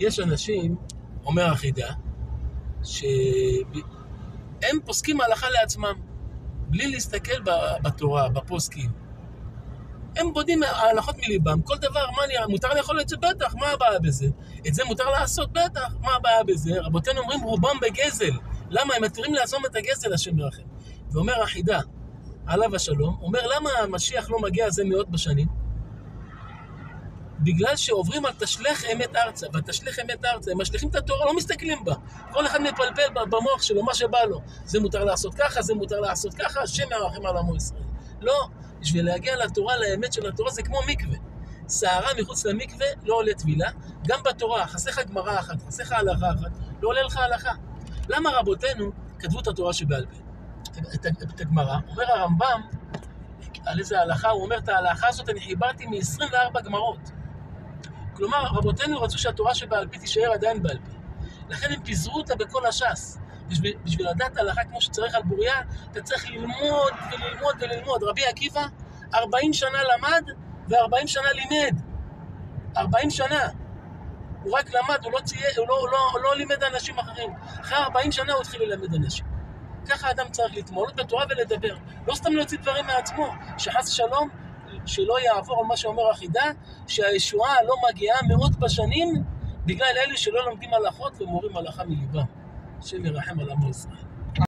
יש אנשים, אומר החידה, שהם פוסקים הלכה לעצמם, בלי להסתכל בתורה, בפוסקים. הם בודים ההלכות מליבם, כל דבר, מה נראה, מותר לאכול את זה? בטח, מה הבעיה בזה? את זה מותר לעשות? בטח, מה הבעיה בזה? רבותינו אומרים רובם בגזל. למה? הם מתירים לעצום את הגזל, השם ירחם. ואומר החידה, עליו השלום, אומר למה המשיח לא מגיע זה מאות בשנים? בגלל שעוברים על תשלח אמת ארצה, והתשלח אמת ארצה, הם משליחים את התורה, לא מסתכלים בה. כל אחד מפלפל במוח שלו, מה שבא לו. זה מותר לעשות ככה, זה מותר לעשות ככה, השם ירחם על עמו ישראל. לא, בשביל להגיע לתורה, לאמת של התורה, זה כמו מקווה. שערה מחוץ למקווה לא עולה טבילה, גם בתורה, חסך גמרא אחת, חסך הלכה אחת, לא עולה לך הלכה. למה רבותינו כתבו את התורה שבעל פה? את הגמרא, אומר הרמב"ם, על איזה הלכה, הוא אומר את ההלכה הזאת, אני חיברתי מ-24 גמרות. כלומר, רבותינו רצו שהתורה שבעל פה תישאר עדיין בעל פה. לכן הם פיזרו אותה בכל הש"ס. בשביל לדעת ההלכה כמו שצריך על בוריה, אתה צריך ללמוד וללמוד וללמוד. רבי עקיבא 40 שנה למד ו40 שנה לימד. 40 שנה. הוא רק למד, הוא לא לימד אנשים אחרים. אחרי 40 שנה הוא התחיל ללמד אנשים. ככה אדם צריך להתמודד בתורה ולדבר. לא סתם להוציא דברים מעצמו, שחס שלום שלא יעבור על מה שאומר החידה, שהישועה לא מגיעה מאות בשנים בגלל אלה שלא לומדים הלכות ומורים הלכה מליבם. השם ירחם על עמו ישראל.